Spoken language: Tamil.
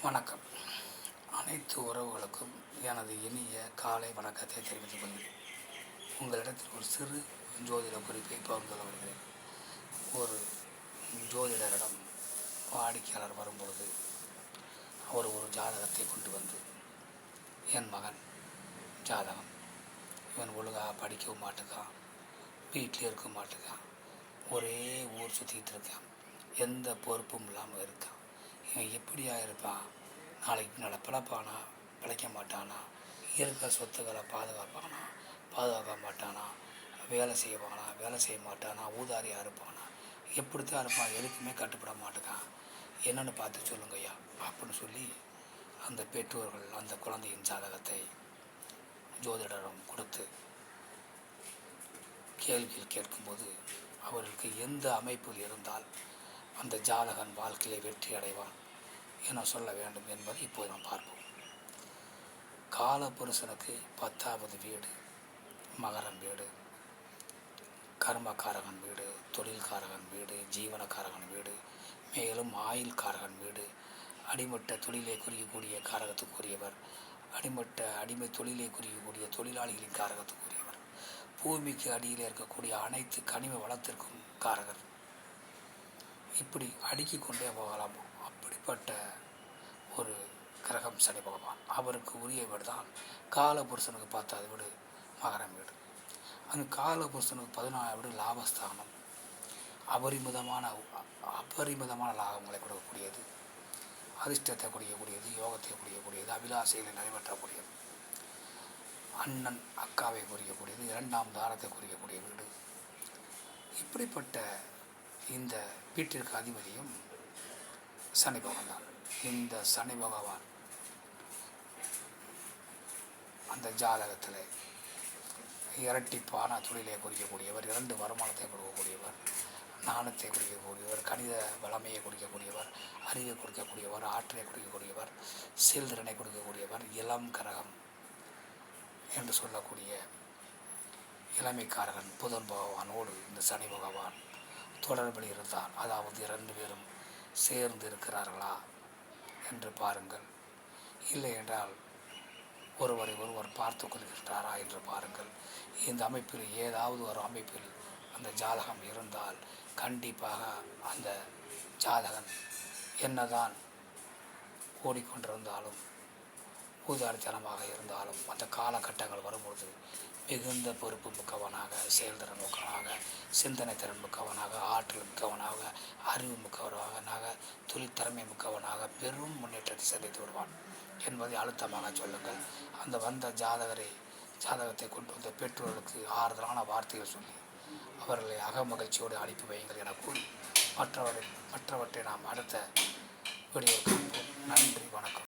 வணக்கம். அனைத்து உறவுகளுக்கும் எனது இனிய காலை வணக்கத்தை தெரிவித்துக் கொள்கிறேன். உங்களிடத்தில் ஒரு சிறு ஜோதிட குறிப்பை பகிர்ந்து கொள்ள வருகிறேன். ஒரு ஜோதிடரிடம் வாடிக்கையாளர் வரும்பொழுது அவர் ஒரு ஜாதகத்தை கொண்டு வந்து, என் மகன் ஜாதகம், இவன் ஒழுங்காக படிக்கவும் மாட்டேங்கான், வீட்டில் இருக்க மாட்டேங்கான், ஒரே ஊர் சுற்றிக்கிட்டு இருக்கான், எந்த பொறுப்பும் இல்லாமல் இருக்கான், இவன் எப்படியா இருப்பான், நாளைக்கு பின்னால் பிழைப்பானா பிழைக்க மாட்டானா, இருக்கிற சொத்துக்களை பாதுகாக்க மாட்டானா, வேலை செய்வானா வேலை செய்ய மாட்டானா, ஊதாரியாக இருப்பானா, எப்படித்தான் இருப்பான், எதுக்குமே கட்டுப்பட மாட்டேங்கான், என்னென்னு பார்த்து சொல்லுங்கய்யா அப்படின்னு சொல்லி அந்த பெற்றோர்கள் அந்த குழந்தையின் ஜாதகத்தை ஜோதிடரிடம் கொடுத்து கேள்வியில் கேட்கும்போது, அவர்களுக்கு எந்த அமைப்பில் இருந்தால் அந்த ஜாதகன் வாழ்க்கையை வெற்றி அடைவான் என சொல்ல வேண்டும் என்பதை இப்போது நாம் பார்ப்போம். காலபுருஷனுக்கு 10வது வீடு மகரம் வீடு, கர்மகாரகன் வீடு, தொழில்காரகன் வீடு, ஜீவனக்காரகன் வீடு, மேலும் ஆயுள்காரகன் வீடு, அடிமட்ட தொழிலை குறிக்கக்கூடிய காரகத்துக்குரியவர், அடிமை தொழிலை குறிக்கக்கூடிய தொழிலாளிகளின் காரகத்துக்குரியவர், பூமிக்கு அடியில் இருக்கக்கூடிய அனைத்து கனிம வளத்திற்கும் காரகர். இப்படி அடுக்கிக் கொண்டே போகலாம். அப்படிப்பட்ட ஒரு கிரகம் சனி பகவான். அவருக்கு உரிய வீடு தான் காலபுருஷனுக்கு 10வது வீடு மகரம் வீடு. அந்த காலபுருஷனுக்கு 14வது வீடு லாபஸ்தானம். அபரிமிதமான லாபங்களை கொடுக்கக்கூடியது, அதிர்ஷ்டத்தை குடிக்கக்கூடியது, யோகத்தை குடிக்கக்கூடியது, அபிலாசைகளை நிறைவேற்றக்கூடியது, அண்ணன் அக்காவை குறிக்கக்கூடியது, 2ஆம் தாரத்தை குறிக்கக்கூடிய வீடு. இப்படிப்பட்ட இந்த வீட்டிற்கு அதிபதியும் சனி பகவான் தான். இந்த சனி பகவான் அந்த ஜாதகத்தில் இரட்டிப்பான தொழிலை குறிக்கக்கூடியவர், 2 வருமானத்தை கொடுக்கக்கூடியவர், நாணத்தை குறிக்கக்கூடியவர், கணித வளமையை குறிக்கக்கூடியவர், அறிவை கொடுக்கக்கூடியவர், ஆற்றலை கொடுக்கக்கூடியவர், செயல்திறனை கொடுக்கக்கூடியவர், இளம் கரகம் என்று சொல்லக்கூடிய இளமைக்காரகன் புதன் பகவானோடு இந்த சனி பகவான் தொடர்பில் இருந்தால், அதாவது 2 பேரும் சேர்ந்து இருக்கிறார்களா என்று பாருங்கள். இல்லை என்றால் ஒருவரை ஒருவர் பார்த்து கொள்கின்றாரா என்று பாருங்கள். இந்த அமைப்பில் ஏதாவது ஒரு அமைப்பில் அந்த ஜாதகம் இருந்தால் கண்டிப்பாக அந்த ஜாதகன் என்னதான் ஓடிக்கொண்டிருந்தாலும், ஊதாரித்தனமாக இருந்தாலும், அந்த காலகட்டங்கள் வரும்பொழுது மிகுந்த பொறுப்பு மிக்கவனாக, செயல்திறன் மிக்கவனாக, சிந்தனை திறன் மிக்கவனாக, ஆற்றல் மிக்கவனாக, அறிவு மிக்கவனாக, தொழிற்திறமை மிக்கவனாக பெரும் முன்னேற்றத்தை சந்தித்து விடுவான் என்பதை அழுத்தமாக சொல்லுங்கள். அந்த வந்த ஜாதகத்தை கொண்டு வந்த பெற்றோர்களுக்கு ஆறுதலான வார்த்தைகள் சொல்லி அவர்களை அகமகிழ்ச்சியோடு அனுப்பி வையுங்கள் என கூறி மற்றவற்றை நாம் அடுத்த வீடியோவில் காண்போம். நன்றி, வணக்கம்.